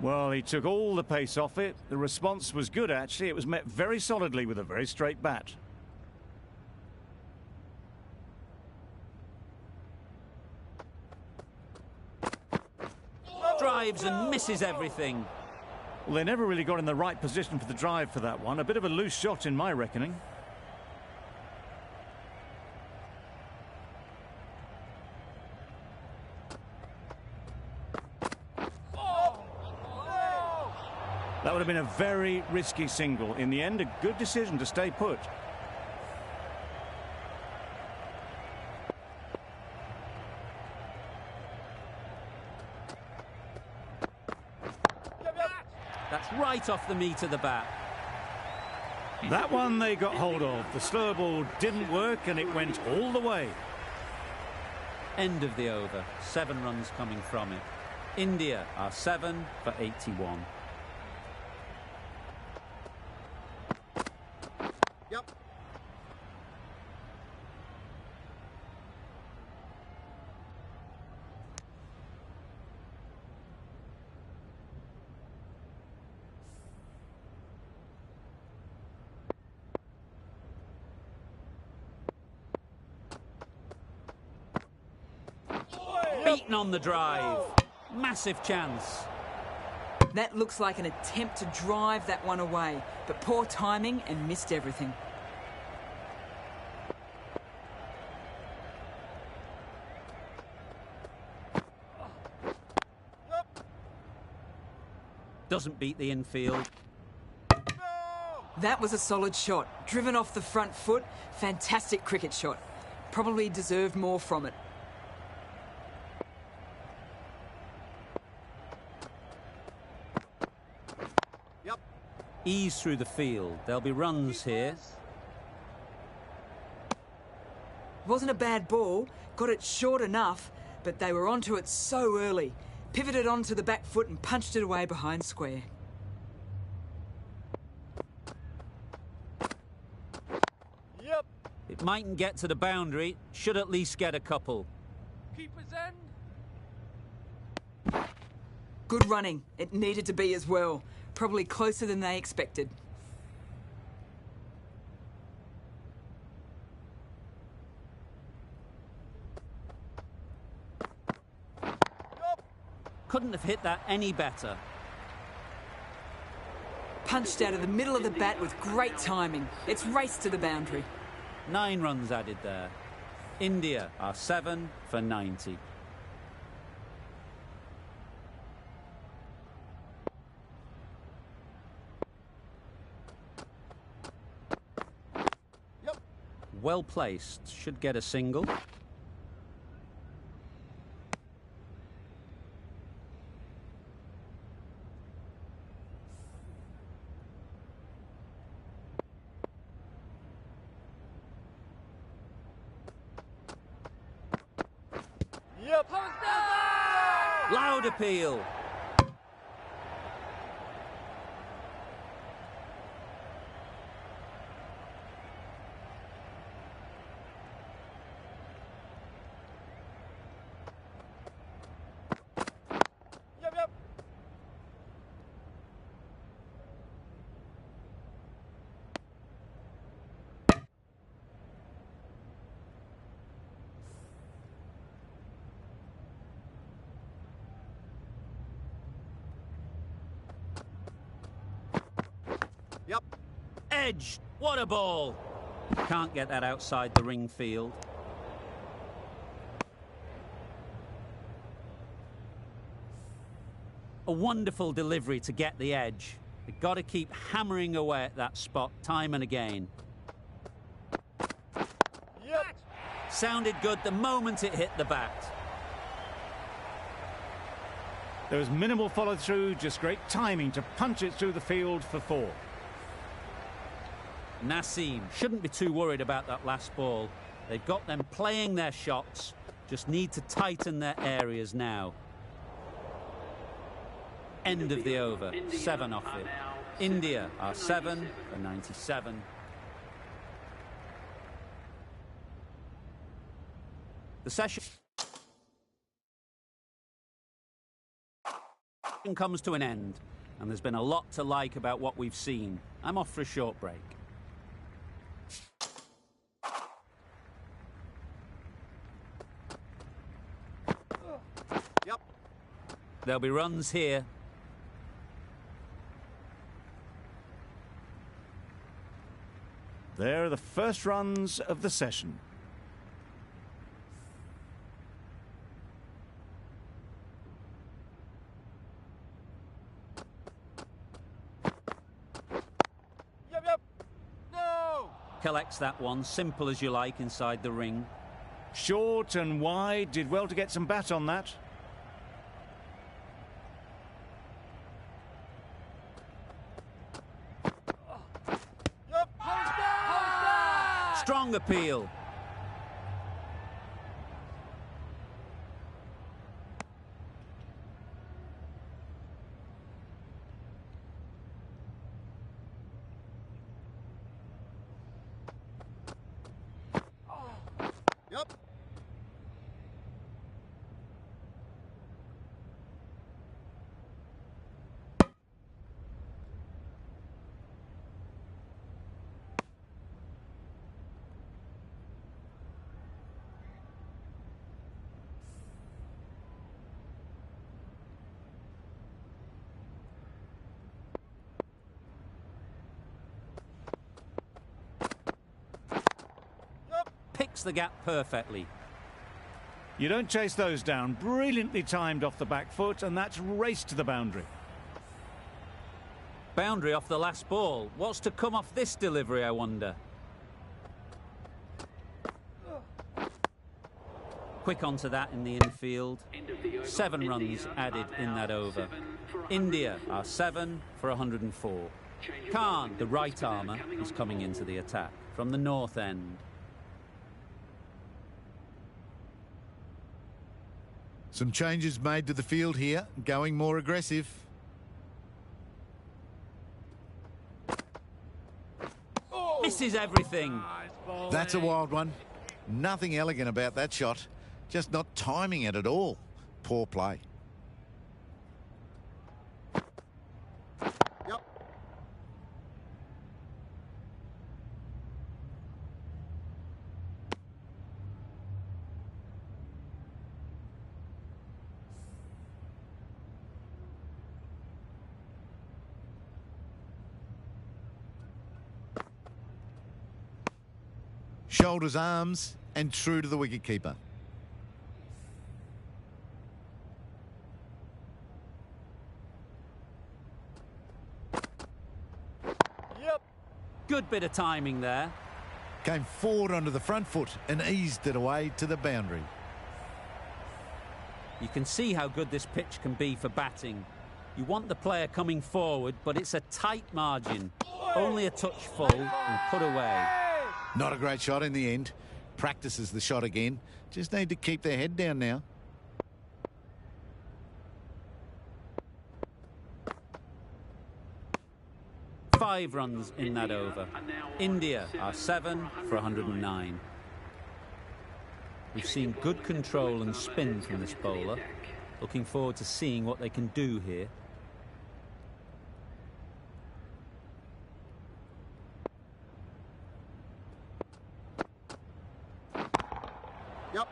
Well, he took all the pace off it. The response was good, actually. It was met very solidly with a very straight bat. Drives and misses everything. Well, they never really got in the right position for the drive for that one. A bit of a loose shot in my reckoning. That would have been a very risky single. In the end, a good decision to stay put. That's right off the meat of the bat. That one they got hold of. The slow ball didn't work and it went all the way. End of the over. 7 runs coming from it. India are 7 for 81. Yep. Beaten on the drive. Massive chance. That looks like an attempt to drive that one away, but poor timing and missed everything. Doesn't beat the infield. That was a solid shot. Driven off the front foot. Fantastic cricket shot. Probably deserved more from it. Yep. Ease through the field. There'll be runs here. Wasn't a bad ball. Got it short enough, but they were onto it so early. Pivoted onto the back foot and punched it away behind square. Yep. It mightn't get to the boundary. Should at least get a couple. Keeper's end. Good running. It needed to be as well. Probably closer than they expected. Couldn't have hit that any better. Punched out of the middle of the bat with great timing. It's raced to the boundary. 9 runs added there. India are 7 for 90. Yep. Well placed. Should get a single. Yep. Loud appeal. Yep, yep. Yep. Edge. What a ball. Can't get that outside the ring field. A wonderful delivery to get the edge. They've got to keep hammering away at that spot time and again. Yep. Sounded good the moment it hit the bat. There was minimal follow-through, just great timing to punch it through the field for 4. Naseem shouldn't be too worried about that last ball. They've got them playing their shots, just need to tighten their areas now. End of the over, 7 off it. India are 7 for 97. The session comes to an end, and there's been a lot to like about what we've seen. I'm off for a short break. Yep. There'll be runs here. There are the first runs of the session. Yep, yep. No. Collects that one, simple as you like, inside the ring. Short and wide, did well to get some bat on that. Yep. Strong appeal. picks the gap perfectly. You don't chase those down. Brilliantly timed off the back foot, and that's raced to the boundary. Boundary off the last ball. What's to come off this delivery, I wonder? Quick onto that in the infield. 7 runs added in that over. India are 7 for 104. Khan, the right armour, is coming into the attack from the north end. Some changes made to the field here, going more aggressive. Misses everything. That's a wild one. Nothing elegant about that shot. Just not timing it at all. Poor play. Yep. Shoulders, arms, and true to the wicketkeeper. Yep. Good bit of timing there. Came forward onto the front foot and eased it away to the boundary. You can see how good this pitch can be for batting. You want the player coming forward, but it's a tight margin. Only a touch full and put away. Not a great shot in the end. Practices the shot again. Just need to keep their head down now. Five runs in that over. India are 7 for 109. We've seen good control and spin from this bowler. Looking forward to seeing what they can do here. Yep.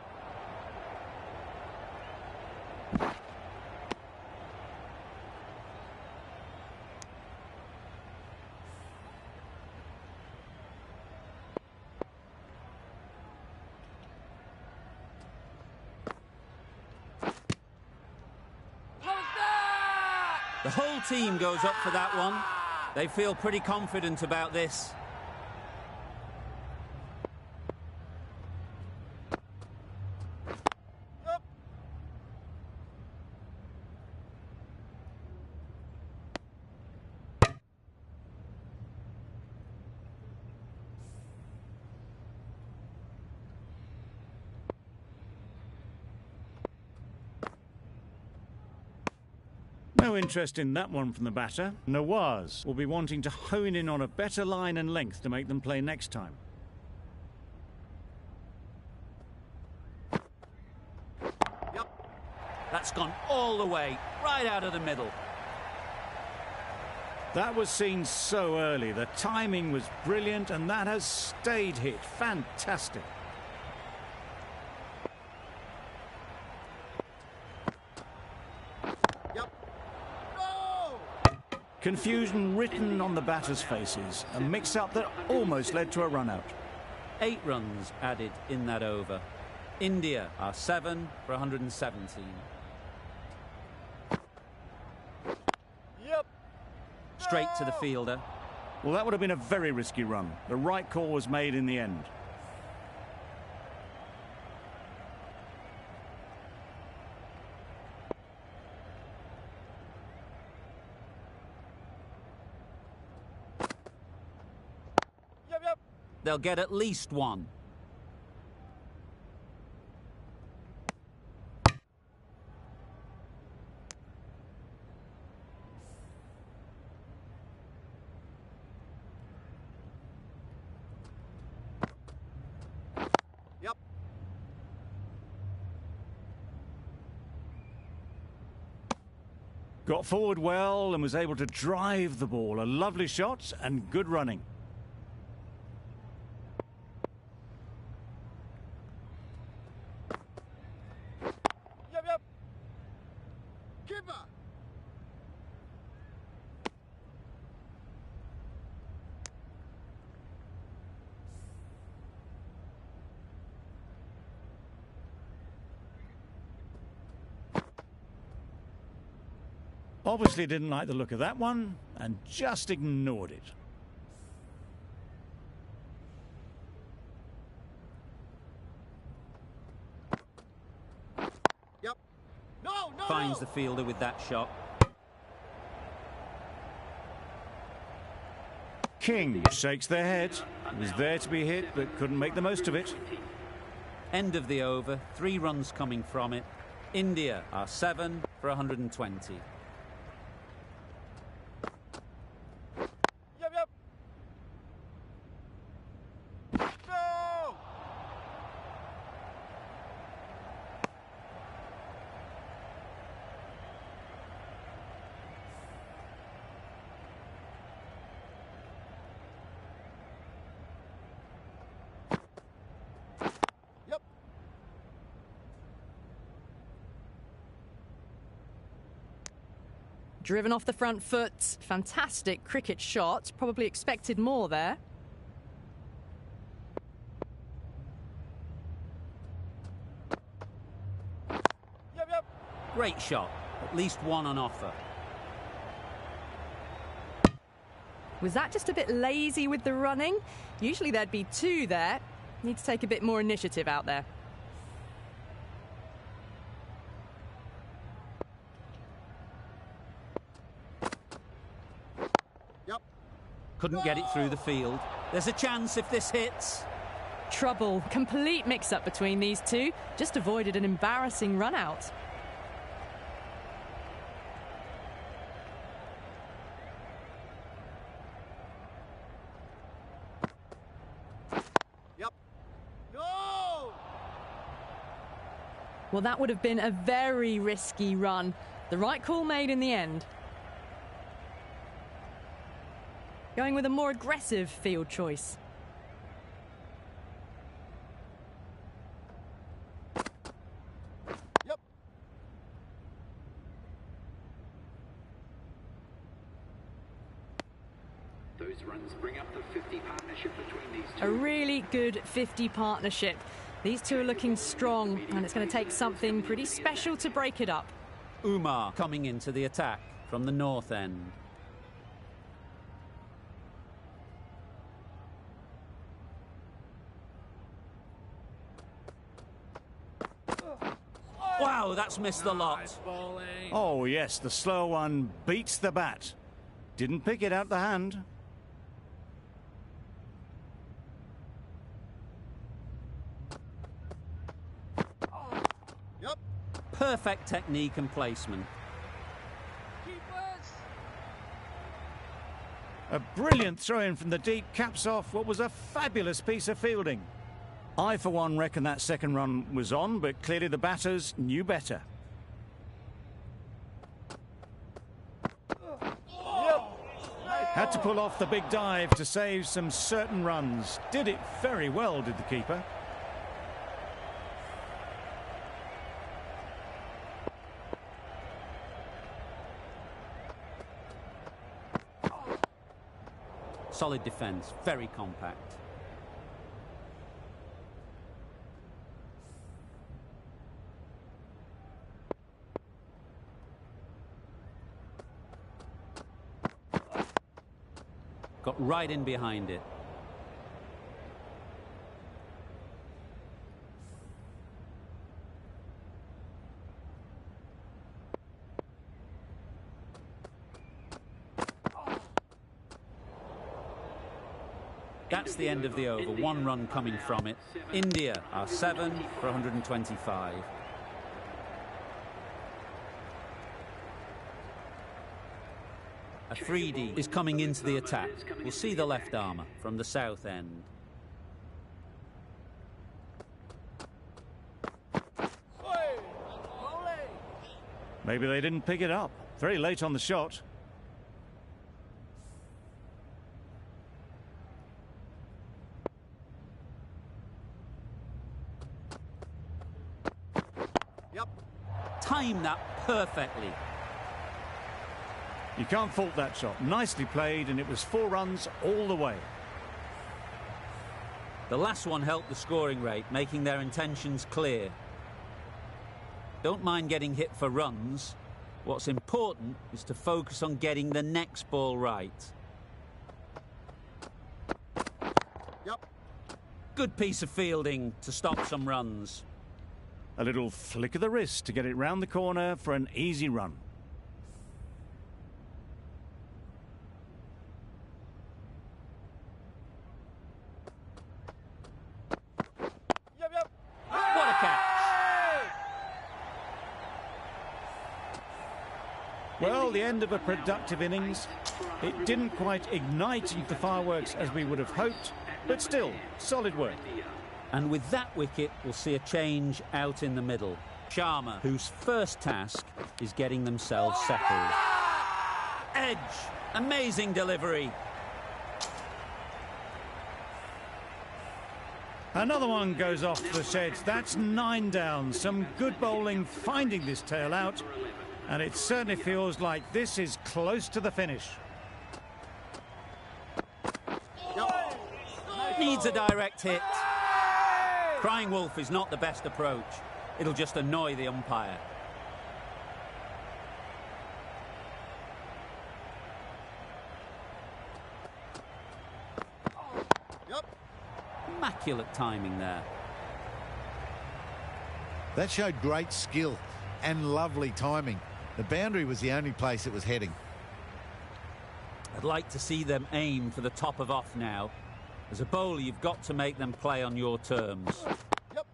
The whole team goes up for that one. They feel pretty confident about this. Yep. No interest in that one from the batter. Nawaz will be wanting to hone in on a better line and length to make them play next time. Yep. That's gone all the way, right out of the middle. That was seen so early. The timing was brilliant, and that has stayed hit. Fantastic. Yep. No! Confusion written on the batters' faces. A mix-up that almost led to a run-out. 8 runs added in that over. India are 7 for 117. Yep. Straight to the fielder. Well, that would have been a very risky run. The right call was made in the end. Yep, yep. They'll get at least one. Yep. Got forward well and was able to drive the ball. A lovely shot and good running. Yep, yep. Keeper. Obviously didn't like the look of that one and just ignored it. Yep. No, no, Finds no. the fielder with that shot. King shakes their head. Was there to be hit, but couldn't make the most of it. End of the over, 3 runs coming from it. India are 7 for 120. Yep, yep. No. Yep. Driven off the front foot. Fantastic cricket shot. Probably expected more there. Yep, yep. Great shot, at least one on offer. Was that just a bit lazy with the running? Usually there'd be 2 there. Need to take a bit more initiative out there. Yep. Couldn't get it through the field. There's a chance if this hits. Trouble. Complete mix-up between these two. Just avoided an embarrassing run-out. Yep. No. Well, that would have been a very risky run. The right call made in the end. Going with a more aggressive field choice. Yep. Those runs bring up the 50 partnership between these two. A really good 50 partnership. These two are looking strong, and it's going to take something pretty special to break it up. Umar coming into the attack from the north end. Wow, that's missed the lot. Oh yes, the slow one beats the bat. Didn't pick it out the hand. Yep. Perfect technique and placement. A brilliant throw-in from the deep caps off what was a fabulous piece of fielding. I, for one, reckon that second run was on, but clearly the batters knew better. Had to pull off the big dive to save some certain runs. Did it very well, did the keeper. Solid defence, very compact. Got right in behind it. That's the end of the over. 1 run coming from it. India are 7 for 125. Afridi is coming into the attack. We'll see the left armour from the south end. Maybe they didn't pick it up. Very late on the shot. Yep. Timed that perfectly. You can't fault that shot. Nicely played, and it was 4 runs all the way. The last one helped the scoring rate, making their intentions clear. Don't mind getting hit for runs, What's important is to focus on getting the next ball right. Yep. Good piece of fielding to stop some runs. A little flick of the wrist to get it round the corner for an easy run. Yep, yep. What a catch! Well, the end of a productive innings. It didn't quite ignite the fireworks as we would have hoped, but still, solid work. And with that wicket, we'll see a change out in the middle. Sharma, whose first task is getting themselves settled. Edge! Amazing delivery. Another one goes off the sheds. That's 9 down. Some good bowling finding this tail out. And it certainly feels like this is close to the finish. Needs a direct hit. Crying wolf is not the best approach. It'll just annoy the umpire. Yep. Immaculate timing there. That showed great skill and lovely timing. The boundary was the only place it was heading. I'd like to see them aim for the top of off now. As a bowler, you've got to make them play on your terms. Yep.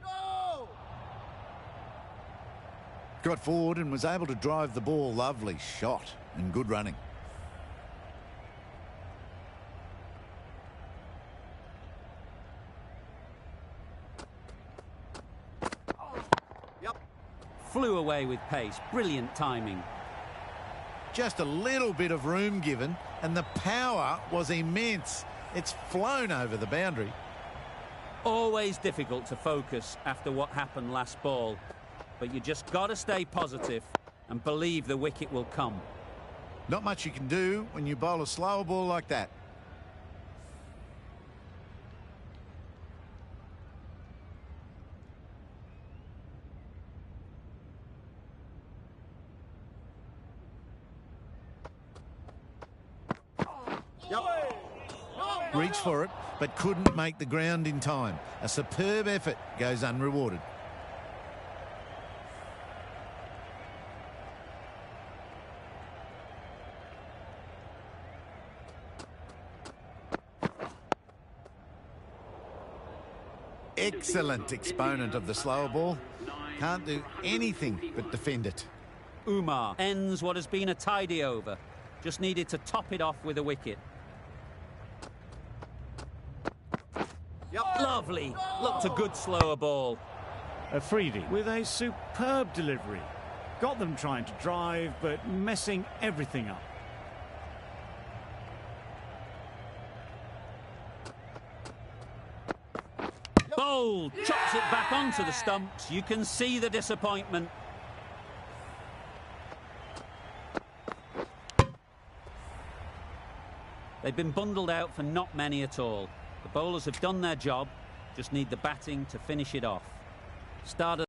No! Got forward and was able to drive the ball. Lovely shot and good running. Yep. Flew away with pace. Brilliant timing. Just a little bit of room given and the power was immense. It's flown over the boundary. Always difficult to focus after what happened last ball. But you just got to stay positive and believe the wicket will come. Not much you can do when you bowl a slower ball like that. Reached for it, but couldn't make the ground in time. A superb effort goes unrewarded. Excellent exponent of the slower ball. Can't do anything but defend it. Umar ends what has been a tidy over. Just needed to top it off with a wicket. Yep. Lovely. Looked a good slower ball. Afridi with a superb delivery. Got them trying to drive, but messing everything up. Bold. Chops it back onto the stumps. You can see the disappointment. They've been bundled out for not many at all. The bowlers have done their job, just need the batting to finish it off. Started